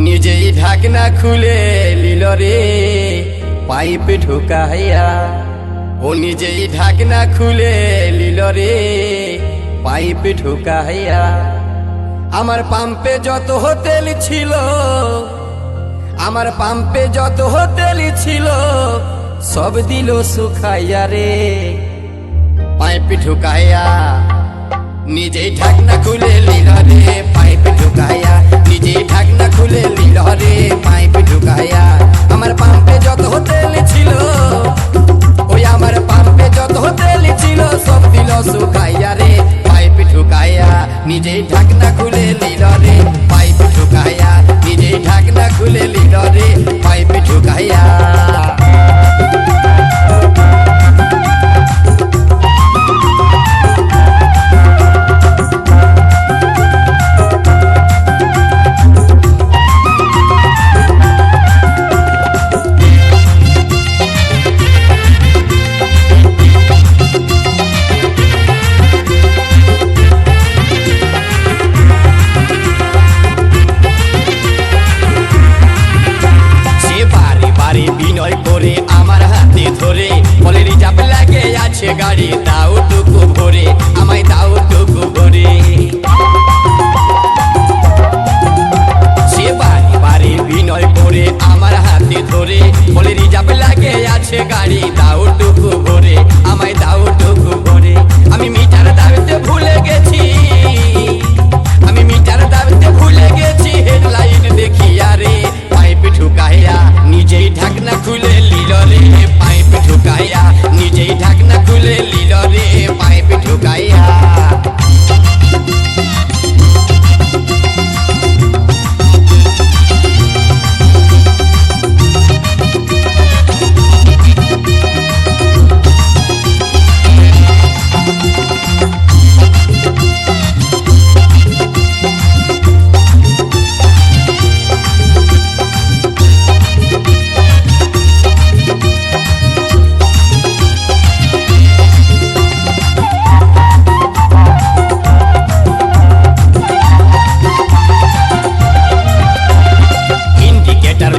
নিজেই ঢাকনা খুলে লিল রে পাইপ ঢুকাইয়া। ও নিজেই ঢাকনা খুলে লিল রে পাইপ ঢুকাইয়া। আমার পাম্পে যত তেল ছিল, আমার পাম্পে যত তেল ছিল সব দিল শুকাইয়া রে পাইপ ঢুকাইয়া। নিজেই ঢাকনা খুলে লিল রে পাইপ ঢুকাইয়া। নিজেই ঢাকনা খুলে লিল রে পাইপ ঢুকাইয়া। আমার পাম্পে যত তেল ছিল, ওই আমার পাম্পে যত তেল ছিল সব দিল শুকাইয়া রে পাইপ ঢুকাইয়া। নিজেই ঢাকনা খুলে লিল রে পাইপ ঢুকাইয়া। নিজেই ঢাকনা খুলে লিল রে পাইপ ঢুকাইয়া। বিনয় করে আমার হাতে ধরে বলে রিজার্ভ লাগে আছে গাড়ি দাও টুকু ভরে, আমায় দাও টুকু ভরে। সে বাড়ি বাড়ি বিনয় করে আমার হাতে ধরে বলে রিজার্ভ লাগে আছে গাড়ি দাও টুকু ভরে, আমায় দাও টুকু ভরে। আমি মিটার দাবিতে ভুলে গেছি, আমি মিটার দাবিতে ভুলে গেছি হেডলাইট দেখিয়া রে পাইপ ঢুকাইয়া। নিজেই ঢাকনা খুলে লিল রে পাইপ ঢুকাইয়া। নিজেই ঢাকনা খুলে লিল রে পাইপ ঢুকাইয়া।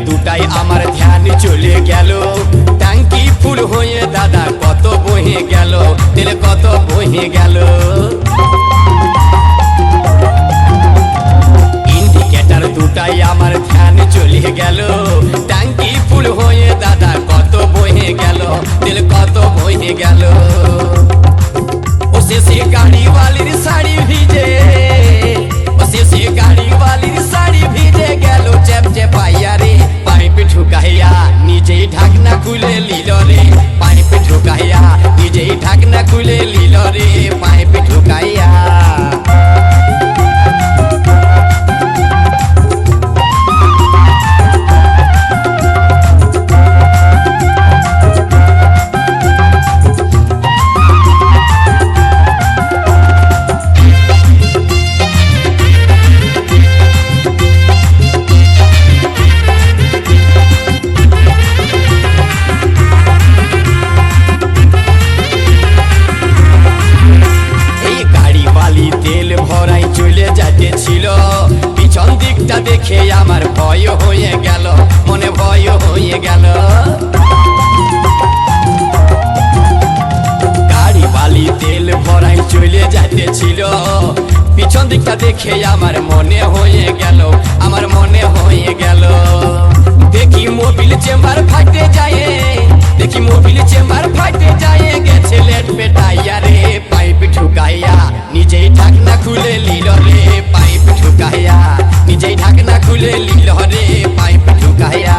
দুটাই আমার ধ্যান চলে গেল, ট্যাঙ্কি ফুল হয়ে দাদা কত বহে গেল, তেল কত বহে গেল। ইন্ডিকেটার দুটাই আমার ধ্যান চলে গেল, ট্যাঙ্কি ফুল হয়ে দাদা কত বহে গেল, তেল কত বহে গেল। ও শেষে গাড়িওয়ালির শাড়ি ভিজে, ও শেষে গাড়িওয়ালির শাড়ি ভিজে গেল চেপ চেপাইয়া রে পাইপ ঢুকাইয়া। নিজেই ঢাকনা খুলে লিল রে পাইপ ঢুকাইয়া। নিজেই ঢাকনা খুলে লিল রে পাইপ ঢুকাইয়া। তেল ভরাই চলে যাইতেছিল, পিছন দিকটা দেখে আমার ভয় হয়ে গেল, মনে ভয় হয়ে গেল। গাড়ি বালি তেল ভরাই চলে যাইতেছিল, পিছন দিকটা দেখে আমার মনে হয়ে গেল, আমার মনে হয়ে গেল। দেখি মোবিল চেম্বার ফাটে যায়, দেখি মোবিল চেম্বার ফাটে যায়, গেছে লেট পেটাইয়া রে পাইপ ঢুকাইয়া। নিজেই ঢাকনা খুলে লিল রে পাইপ ঢুকাইয়া। নিজেই ঢাকনা খুলে লিল রে পাইপ ঢুকাইয়া।